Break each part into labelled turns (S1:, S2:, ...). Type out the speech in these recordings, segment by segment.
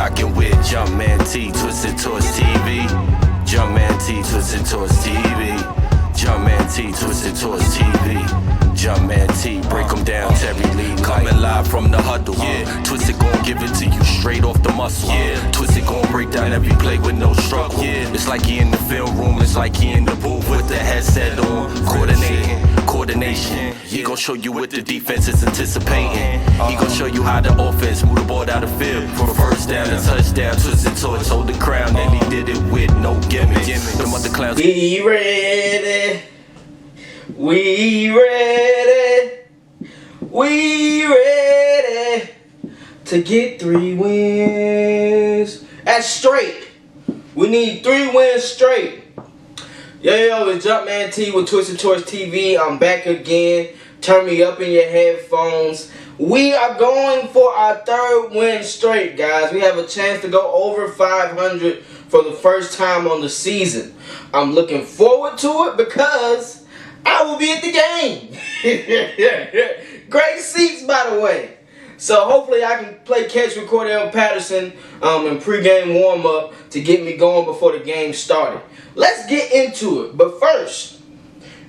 S1: rockin' with Jumpman T, twisted towards TV. Jumpman T, twisted towards TV. Jumpman T, twisted towards TV. Jumpman T, break them down, Terry Lee. Coming live from the huddle. Yeah, Twisted gon' give it to you straight off the muscle. Yeah, Twisted gon' break down every play with no struggle. Yeah, it's like he in the film room, it's like he in the booth with the headset on. Coordination. He gon' show you what the defense is anticipating. He gon' show you how the offense move the ball down the field for first down and touchdown. Twisted towards hold the crown, and he did it with no gimmicks. Them other clowns.
S2: We ready. We ready. We ready to get 3 wins. That's straight. We need 3 wins straight. Yo, it's Jumpman T with Twisted Towards TV. I'm back again. Turn me up in your headphones. We are going for our 3rd win straight, guys. We have a chance to go over 500 for the first time on the season. I'm looking forward to it because I will be at the game. Great seats, by the way. So hopefully I can play catch with Cordell Patterson in pregame warm-up to get me going before the game started. Let's get into it. But first,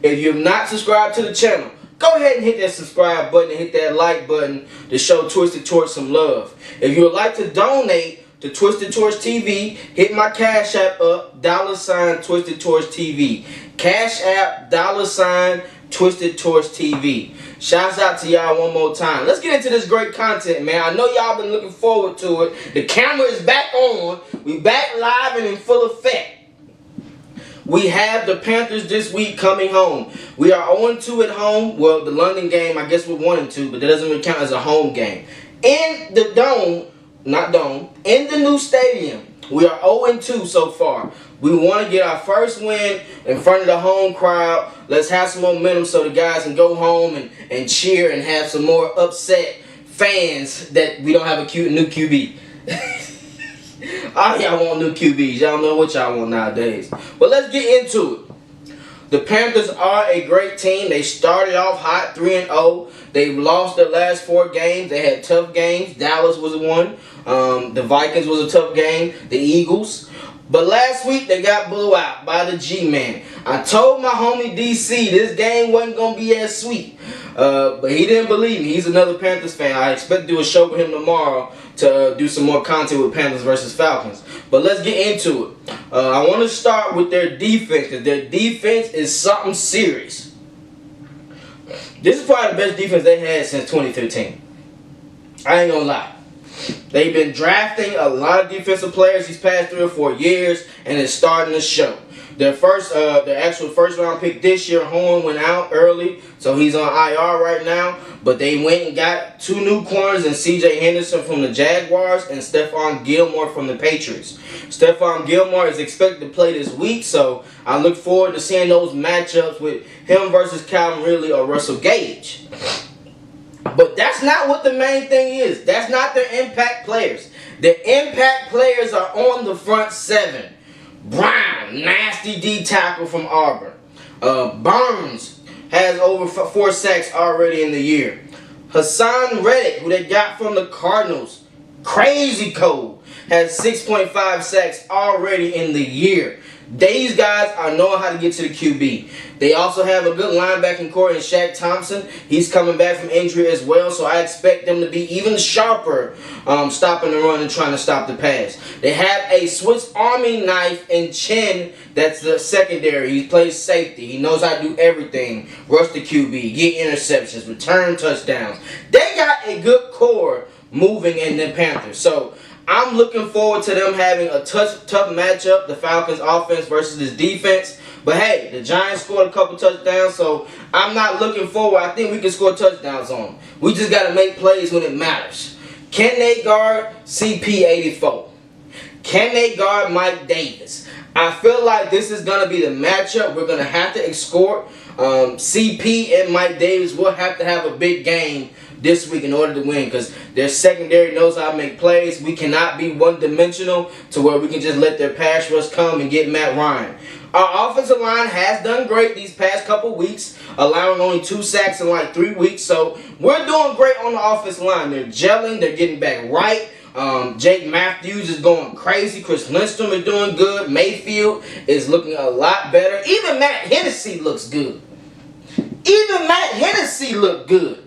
S2: if you have not subscribed to the channel, go ahead and hit that subscribe button and hit that like button to show Twisted Torch some love. If you would like to donate to Twisted Torch TV, hit my Cash App up, $ Twisted Torch TV. Cash App, $ Twisted Torch TV. Shouts out to y'all one more time. Let's get into this great content, man. I know y'all been looking forward to it. The camera is back on. We back live and in full effect. We have the Panthers this week coming home. We are 0-2 at home. Well, the London game, I guess we're 1-2, but that doesn't really count as a home game. In the dome, in the new stadium, we are 0-2 so far. We want to get our first win in front of the home crowd. Let's have some momentum so the guys can go home and cheer and have some more upset fans that we don't have a new QB. All y'all want new QBs. Y'all know what y'all want nowadays. But let's get into it. The Panthers are a great team. They started off hot, 3-0. They've lost their last 4 games. They had tough games. Dallas was one. The Vikings was a tough game. The Eagles. But last week, they got blew out by the G-Man. I told my homie DC this game wasn't going to be as sweet. But he didn't believe me. He's another Panthers fan. I expect to do a show with him tomorrow to do some more content with Panthers versus Falcons. But let's get into it. I want to start with their defense, because their defense is something serious. This is probably the best defense they had since 2015. I ain't going to lie. They've been drafting a lot of defensive players these past 3 or 4 years, and it's starting to show. Their actual first round pick this year, Horn, went out early, so he's on IR right now. But they went and got 2 new corners in C.J. Henderson from the Jaguars and Stephon Gilmore from the Patriots. Stephon Gilmore is expected to play this week, so I look forward to seeing those matchups with him versus Calvin Ridley or Russell Gage. But that's not what the main thing is. That's not their impact players. The impact players are on the front 7. Brown, nasty D tackle from Auburn. Burns has over 4 sacks already in the year. Hassan Reddick, who they got from the Cardinals, crazy cold, has 6.5 sacks already in the year. These guys are knowing how to get to the QB. They also have a good linebacking core in Shaq Thompson. He's coming back from injury as well, so I expect them to be even sharper stopping the run and trying to stop the pass. They have a Swiss Army knife in Chin that's the secondary. He plays safety. He knows how to do everything. Rush the QB, get interceptions, return touchdowns. They got a good core moving in the Panthers. So I'm looking forward to them having a tough matchup, the Falcons offense versus this defense. But hey, the Giants scored a couple touchdowns, so I'm not looking forward. I think we can score touchdowns on them. We just got to make plays when it matters. Can they guard CP84? Can they guard Mike Davis? I feel like this is going to be the matchup. We're going to have to escort CP and Mike Davis. Will have to have a big game this week in order to win, because their secondary knows how to make plays. We cannot be one-dimensional to where we can just let their pass rush come and get Matt Ryan. Our offensive line has done great these past couple weeks, allowing only 2 sacks in like 3 weeks. So we're doing great on the offensive line. They're gelling. They're getting back right. Jake Matthews is going crazy. Chris Lindstrom is doing good. Mayfield is looking a lot better. Even Matt Hennessy looks good. Even Matt Hennessy looked good.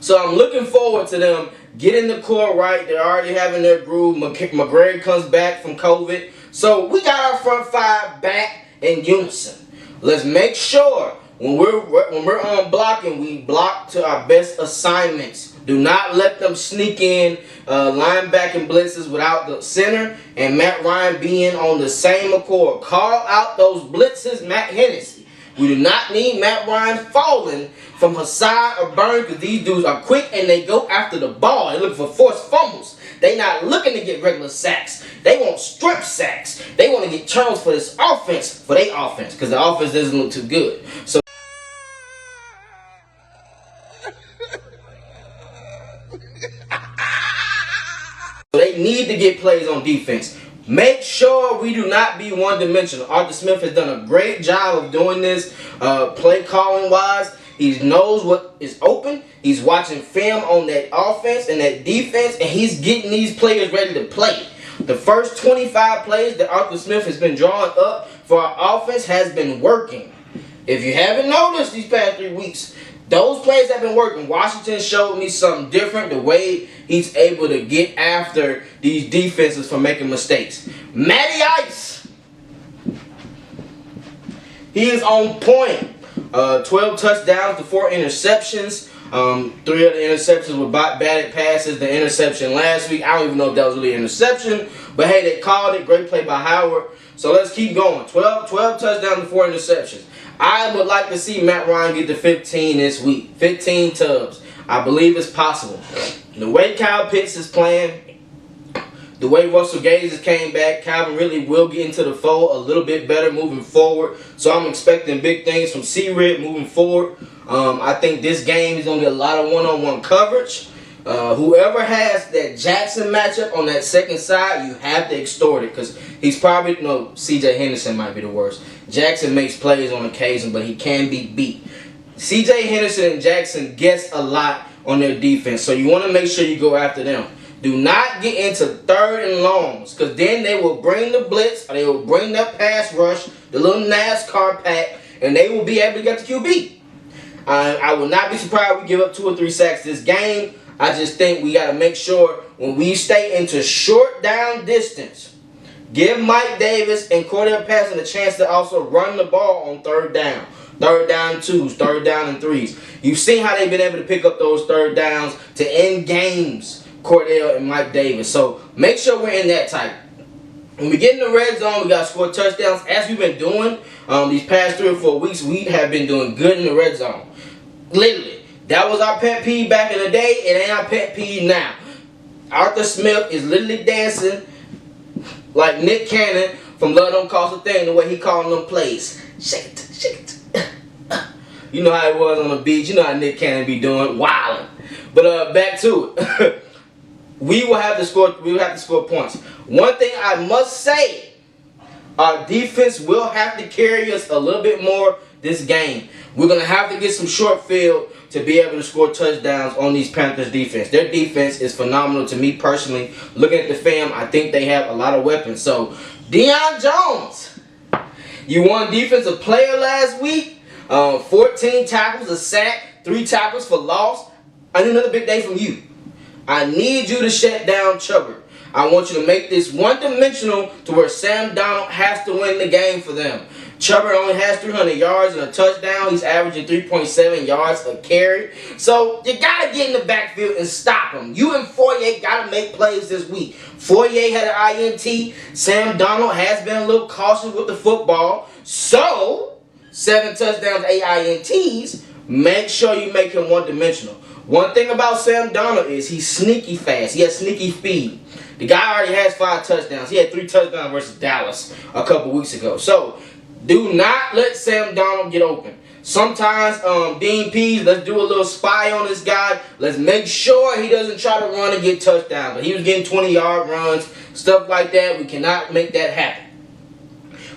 S2: So I'm looking forward to them getting the core right. They're already having their groove. McGregor comes back from COVID. So we got our front five back in unison. Let's make sure when we're on blocking, we block to our best assignments. Do not let them sneak in linebacking blitzes without the center and Matt Ryan being on the same accord. Call out those blitzes, Matt Hennessy. We do not need Matt Ryan falling from Hassan or Burns because these dudes are quick and they go after the ball. They're looking for forced fumbles. They not looking to get regular sacks. They want strip sacks. They want to get turnovers for this offense, for their offense, because the offense doesn't look too good. So they need to get plays on defense. Make sure we do not be one-dimensional. Arthur Smith has done a great job of doing this play calling wise. He knows what is open. He's watching film on that offense and that defense, and he's getting these players ready to play. The first 25 plays that Arthur Smith has been drawing up for our offense has been working. If you haven't noticed these past 3 weeks, those plays have been working. Washington showed me something different, the way he's able to get after these defenses for making mistakes. Matty Ice, he is on point. 12 touchdowns to 4 interceptions. 3 of the interceptions were batted passes. The interception last week, I don't even know if that was really an interception, but hey, they called it. Great play by Howard. So let's keep going. 12 touchdowns to 4 interceptions. I would like to see Matt Ryan get to 15 this week. 15 tubs. I believe it's possible. The way Kyle Pitts is playing, the way Russell Gage has came back, Calvin Ridley will get into the fold a little bit better moving forward. So I'm expecting big things from C-Rid moving forward. I think this game is going to get a lot of one-on-one coverage. Whoever has that Jackson matchup on that second side, you have to extort it because he's probably, no, C.J. Henderson might be the worst. Jackson makes plays on occasion, but he can be beat. C.J. Henderson and Jackson guess a lot on their defense, so you want to make sure you go after them. Do not get into third and longs because then they will bring the blitz or they will bring that pass rush, the little NASCAR pack, and they will be able to get the QB. I will not be surprised we give up 2 or 3 sacks this game. I just think we got to make sure when we stay into short down distance, give Mike Davis and Cordell Patterson a chance to also run the ball on third down. Third down 2s, third down and 3s. You've seen how they've been able to pick up those third downs to end games, Cordell and Mike Davis. So make sure we're in that type. When we get in the red zone, we got to score touchdowns. As we've been doing these past 3 or 4 weeks, we have been doing good in the red zone. Literally. That was our pet peeve back in the day. It ain't our pet peeve now. Arthur Smith is literally dancing like Nick Cannon from Love Don't Cost a Thing, the way he calling them plays. Shake it, shake it. You know how it was on the beach. You know how Nick Cannon be doing, wilding. But back to it. We will have to score points. One thing I must say, our defense will have to carry us a little bit more this game. We're going to have to get some short field to be able to score touchdowns on these Panthers defense. Their defense is phenomenal to me personally. Looking at the film, I think they have a lot of weapons. So, Deion Jones, you won Defensive Player last week. 14 tackles, a sack, 3 tackles for loss. I need another big day from you. I need you to shut down Chubbard. I want you to make this one-dimensional to where Sam Darnold has to win the game for them. Chubbard only has 300 yards and a touchdown. He's averaging 3.7 yards a carry. So you got to get in the backfield and stop him. You and Fourier got to make plays this week. Fourier had an INT. Sam Darnold has been a little cautious with the football. So 7 touchdowns, 8 INTs. Make sure you make him one-dimensional. One thing about Sam Darnold is he's sneaky fast. He has sneaky speed. The guy already has 5 touchdowns. He had 3 touchdowns versus Dallas a couple weeks ago. So do not let Sam Darnold get open. Sometimes, Dean Pease, let's do a little spy on this guy. Let's make sure he doesn't try to run and get touchdowns. But he was getting 20-yard runs, stuff like that. We cannot make that happen.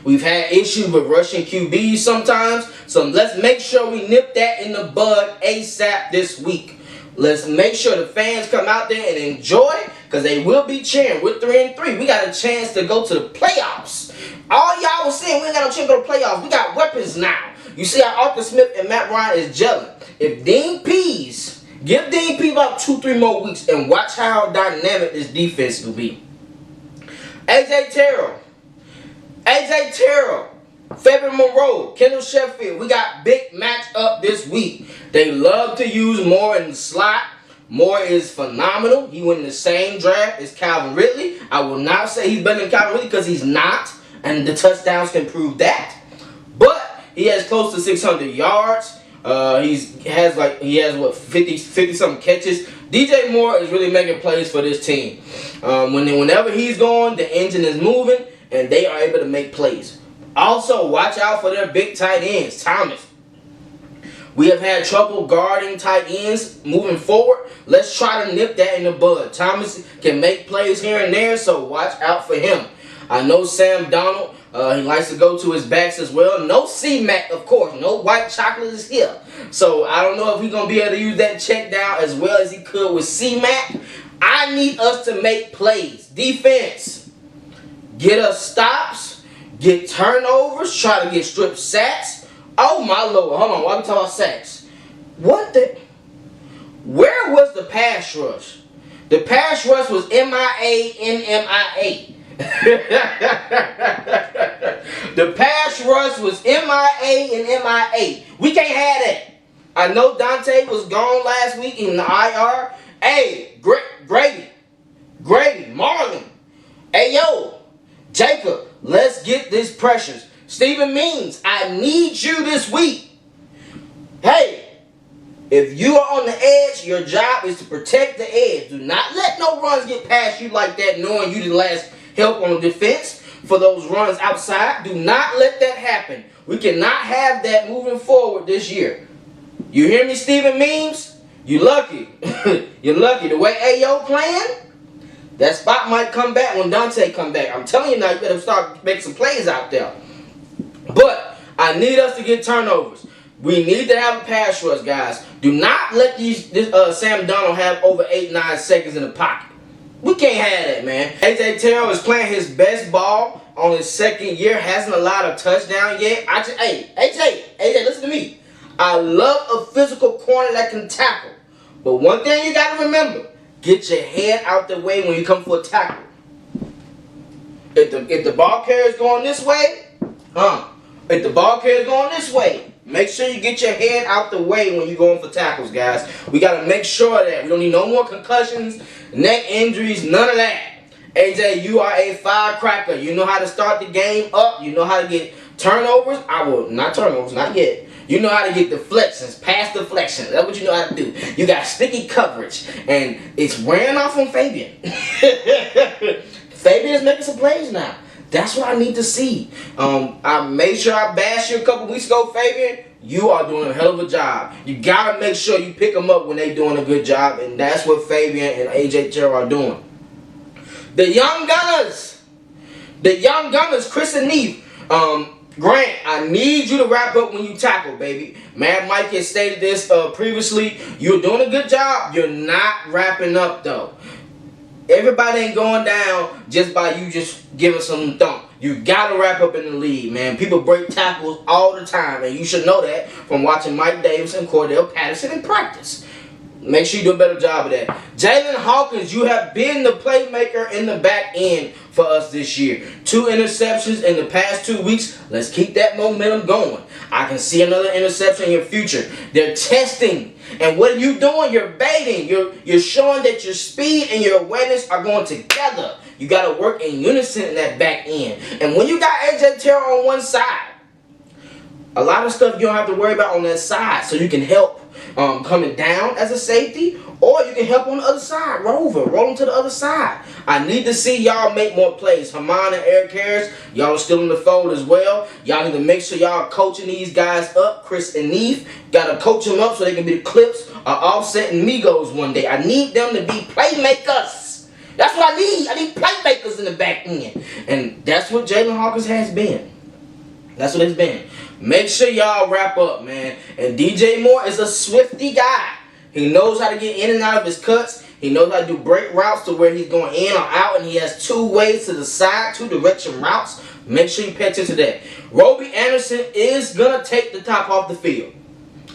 S2: We've had issues with rushing QBs sometimes. So let's make sure we nip that in the bud ASAP this week. Let's make sure the fans come out there and enjoy because they will be cheering. We're 3-3. We got a chance to go to the playoffs. All y'all was saying we ain't got no chance to go to the playoffs. We got weapons now. You see how Arthur Smith and Matt Ryan is gelling. If Dean Pease, give Dean Pease about 2-3 more weeks and watch how dynamic this defense will be. AJ Terrell, Fabian Moreau, Kendall Sheffield. We got big match up this week. They love to use Moore in the slot. Moore is phenomenal. He went in the same draft as Calvin Ridley. I will not say he's better than Calvin Ridley because he's not, and the touchdowns can prove that. But he has close to 600 yards. He has what 50 something catches. DJ Moore is really making plays for this team. Whenever he's going, the engine is moving, and they are able to make plays. Also, watch out for their big tight ends, Thomas. We have had trouble guarding tight ends moving forward. Let's try to nip that in the bud. Thomas can make plays here and there, so watch out for him. I know Sam Donald, he likes to go to his backs as well. No C-Mac, of course. No white chocolate is here. So I don't know if he's going to be able to use that check down as well as he could with C-Mac. I need us to make plays. Defense, get us stops, get turnovers, try to get strip sacks. Oh my Lord, hold on, why we talking about sacks? Where was the pass rush? The pass rush was MIA in MIA. The pass rush was MIA and MIA. We can't have that. I know Dante was gone last week in the IR. Hey, Grady, Marlon. Hey, yo, Jacob, let's get this pressures. Steven Means, I need you this week. Hey, if you are on the edge, your job is to protect the edge. Do not let no runs get past you like that, knowing you the last help on the defense for those runs outside. Do not let that happen. We cannot have that moving forward this year. You hear me, Steven Means? You lucky. You're lucky. The way Ayo playing, that spot might come back when Dante come back. I'm telling you now, you better start making some plays out there. But I need us to get turnovers. We need to have a pass rush, guys. Do not let Sam Donald have over 8-9 seconds in the pocket. We can't have that, man. AJ Terrell is playing his best ball on his second year. Hasn't allowed a touchdown yet. Hey, AJ, listen to me. I love a physical corner that can tackle. But one thing you got to remember, get your head out the way when you come for a tackle. If the ball carrier is going this way, if the ball carrier is going this way, make sure you get your head out the way when you're going for tackles, guys. We got to make sure that we don't need no more concussions, neck injuries, none of that. AJ, you are a firecracker. You know how to start the game up. You know how to get turnovers. Not turnovers, not yet. You know how to get deflections, pass deflections. That's what you know how to do. You got sticky coverage, and it's wearing off on Fabian. Fabian is making some plays now. That's what I need to see. I made sure I bashed you a couple weeks ago, Fabian. You are doing a hell of a job. You got to make sure you pick them up when they're doing a good job, and that's what Fabian and AJ Terrell are doing. The young gunners, Chris and Neef. Grant, I need you to wrap up when you tackle, baby. Mad Mike has stated this previously. You're doing a good job. You're not wrapping up, though. Everybody ain't going down just by you just giving some thump. You got to wrap up in the league, man. People break tackles all the time, and you should know that from watching Mike Davis and Cordell Patterson in practice. Make sure you do a better job of that. Jalen Hawkins, you have been the playmaker in the back end for us this year. 2 interceptions in the past 2 weeks. Let's keep that momentum going. I can see another interception in your future. They're testing. And what are you doing? You're baiting. You're showing that your speed and your awareness are going together. You got to work in unison in that back end. And when you got AJ Terrell on one side, a lot of stuff you don't have to worry about on that side, so you can help coming down as a safety, or you can help on the other side, roll them to the other side. I need to see y'all make more plays. Haman and Eric Harris, y'all are still in the fold as well. Y'all need to make sure y'all coaching these guys up. Chris and Neef, got to coach them up so they can be the Clips or Offset and Migos one day. I need them to be playmakers. That's what I need. I need playmakers in the back end. And that's what Jalen Hawkins has been. That's what it's been. Make sure y'all wrap up, man. And DJ Moore is a swifty guy. He knows how to get in and out of his cuts. He knows how to do break routes to where he's going in or out, and he has 2 ways to the side, 2 direction routes. Make sure you pay attention to that. Roby Anderson is going to take the top off the field.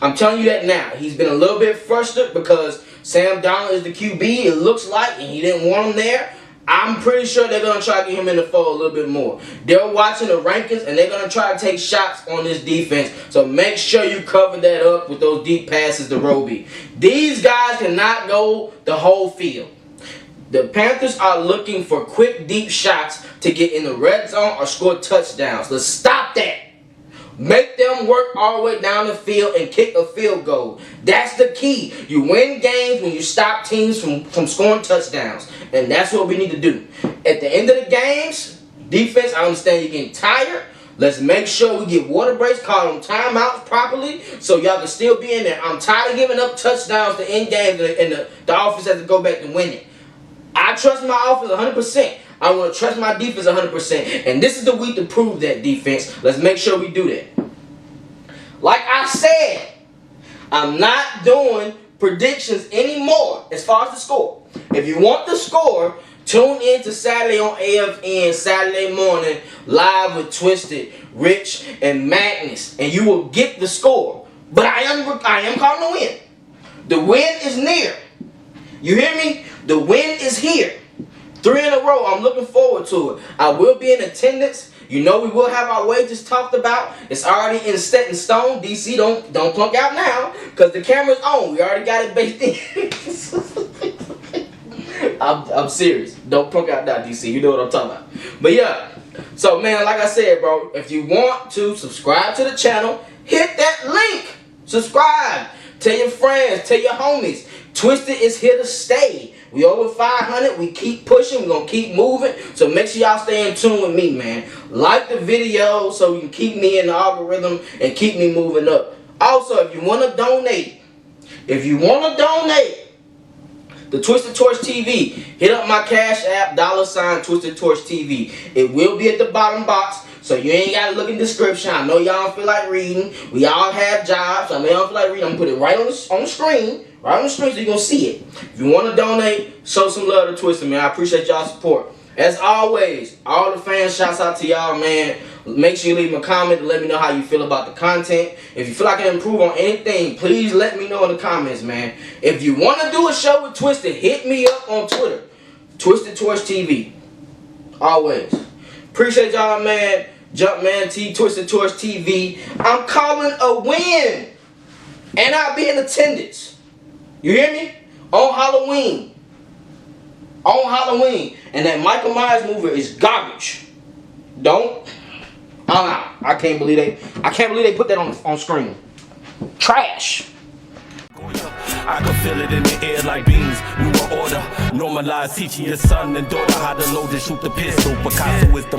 S2: I'm telling you that now. He's been a little bit frustrated because Sam Darnold is the QB, it looks like, and he didn't want him there. I'm pretty sure they're going to try to get him in the fold a little bit more. They're watching the rankings, and they're going to try to take shots on this defense. So make sure you cover that up with those deep passes to Roby. These guys cannot go the whole field. The Panthers are looking for quick, deep shots to get in the red zone or score touchdowns. Let's stop that. Make them work all the way down the field and kick a field goal. That's the key. You win games when you stop teams from scoring touchdowns. And that's what we need to do. At the end of the games, defense, I understand you're getting tired. Let's make sure we get water breaks, call them timeouts properly so y'all can still be in there. I'm tired of giving up touchdowns to end games and the offense has to go back and win it. I trust my offense 100%. I want to trust my defense 100%. And this is the week to prove that, defense. Let's make sure we do that. Like I said, I'm not doing predictions anymore as far as the score. If you want the score, tune in to Saturday on AFN, Saturday morning, live with Twisted, Rich, and Magnus. And you will get the score. But I am calling the win. The win is near. You hear me? The win is here. 3 in a row. I'm looking forward to it. I will be in attendance. You know we will have our wages talked about. It's already set in stone. DC, don't plunk out now because the camera's on. We already got it baked in. I'm serious. Don't plunk out now, DC. You know what I'm talking about. But yeah. So man, like I said, bro, if you want to subscribe to the channel, hit that link. Subscribe. Tell your friends. Tell your homies. Twisted is here to stay. We over 500. We keep pushing. We're going to keep moving. So make sure y'all stay in tune with me, man. Like the video so you can keep me in the algorithm and keep me moving up. Also, if you want to donate, the Twisted Torch TV, hit up my Cash App, $ Twisted Torch TV. It will be at the bottom box. So you ain't got to look in the description. I know y'all don't feel like reading. We all have jobs. I know y'all don't feel like reading. I'm going to put it right on the screen. Right on the screen so you're going to see it. If you want to donate, show some love to Twisted, man. I appreciate y'all's support. As always, all the fans, shouts out to y'all, man. Make sure you leave me a comment to let me know how you feel about the content. If you feel like I can improve on anything, please let me know in the comments, man. If you want to do a show with Twisted, hit me up on Twitter. Twisted Torch TV. Always. Appreciate y'all, man. Jumpman T, Twisted Torch TV. I'm calling a win. And I'll be in attendance. You hear me? On Halloween. On Halloween. And that Michael Myers movie is garbage. I can't believe they put that on screen. Trash.
S1: I can feel it in the air like beans. New order. Normalize teaching your son and daughter how to load and shoot the pistol. Picasso is the